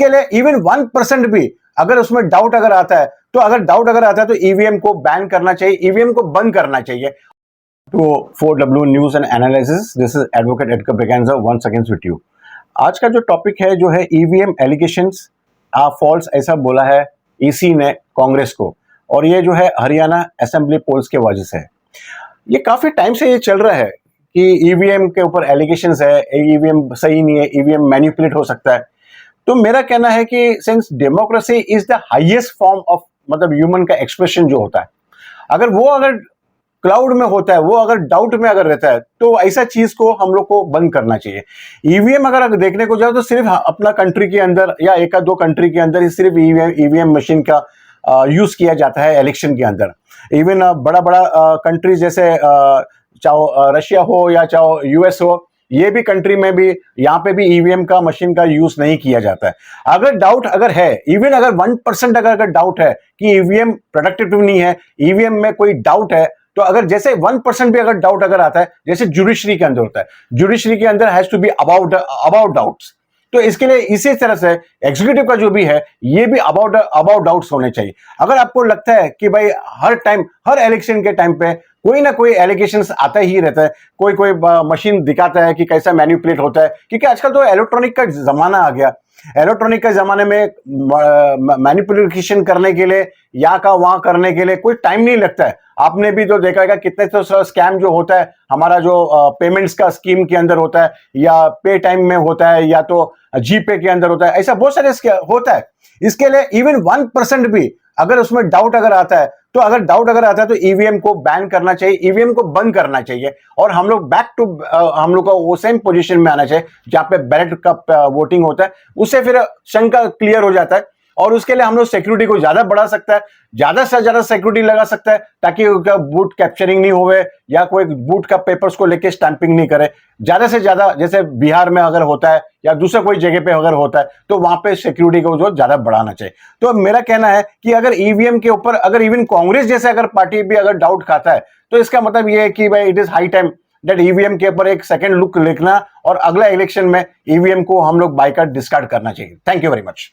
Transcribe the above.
इसके लिए इवन 1% भी अगर उसमें डाउट अगर आता है तो ईवीएम को बैन करना चाहिए, ईवीएम को बंद करना चाहिए। To 4W news and analysis, this is advocate Edgar Braganza once again with you. आज का जो टॉपिक है जो है ईवीएम एलिगेशंस आर फॉल्स, ऐसा बोला है ईसी ने कांग्रेस को, और ये जो है हरियाणा असेंबली पोल्स के वजह से है। ये काफी टाइम से ये चल रहा है कि ईवीएम के ऊपर एलिगेशंस है, ईवीएम सही नहीं है, ईवीएम मैनिपुलेट हो सकता है। तो मेरा कहना है कि since democracy is the highest form of मतलब ह्यूमन का एक्सप्रेशन जो होता है, अगर क्लाउड में होता है, वो अगर डाउट में अगर रहता है, तो ऐसा चीज को हम लोग को बंद करना चाहिए। ईवीएम अगर देखने को जाए तो सिर्फ अपना कंट्री के अंदर या एक दो कंट्री के अंदर ही सिर्फ ईवीएम मशीन का यूज किया जाता है इलेक्शन के अंदर। इवन बड़ा बड़ा कंट्री जैसे चाहे रशिया हो या चाहे यूएस हो, ये भी कंट्री में भी यहाँ पे भी ईवीएम का मशीन का यूज नहीं किया जाता है। अगर डाउट अगर है, इवन अगर 1% अगर डाउट है कि ईवीएम प्रोडक्टिव नहीं है, ईवीएम में कोई डाउट है, तो अगर जैसे 1% भी अगर डाउट अगर आता है, जैसे जुडिशरी के अंदर होता है, जुडिशरी के अंदर has to be about doubts, तो इसके लिए इसी तरह से एग्जीक्यूटिव का जो भी है ये भी अबाउट डाउट्स होने चाहिए। अगर आपको लगता है कि भाई हर इलेक्शन के टाइम पे कोई ना कोई एलिगेशंस आता ही रहता है, कोई मशीन दिखाता है कि कैसा मैनिपुलेट होता है, क्योंकि आजकल तो इलेक्ट्रॉनिक का जमाना आ गया। इलेक्ट्रॉनिक के जमाने में मैनिपुलेशन करने के लिए या का वहां करने के लिए कोई टाइम नहीं लगता है। आपने भी तो देखा है कितने तो स्कैम जो होता है हमारा जो पेमेंट्स का स्कीम के अंदर होता है, या पे टाइम में होता है, या तो जीपे के अंदर होता है, ऐसा बहुत सारे होता है। इसके लिए इवन 1% भी अगर उसमें डाउट अगर आता है तो ईवीएम को बैन करना चाहिए, ईवीएम को बंद करना चाहिए, और हम लोग हम लोग का वो सेम पोजीशन में आना चाहिए जहां पे बैलेट का वोटिंग होता है। उससे फिर शंका क्लियर हो जाता है, और उसके लिए हम लोग सिक्योरिटी को ज्यादा बढ़ा सकता है, ज्यादा से ज्यादा सिक्योरिटी लगा सकता है, ताकि उनका बूट कैप्चरिंग नहीं होवे या कोई बूट का पेपर्स को लेके स्टैंपिंग नहीं करे। ज्यादा से ज्यादा जैसे बिहार में अगर होता है या दूसरा कोई जगह पे अगर होता है, तो वहां पे सिक्योरिटी को जो ज्यादा बढ़ाना चाहिए। तो मेरा कहना है कि अगर ईवीएम के ऊपर अगर इवन कांग्रेस जैसे अगर पार्टी भी अगर डाउट खाता है, तो इसका मतलब ये है कि भाई it is high time that EVM के ऊपर एक सेकंड लुक लिखना, और अगला इलेक्शन में ईवीएम को हम लोग बाइकआउट डिस्कार्ड करना चाहिए। Thank you very much.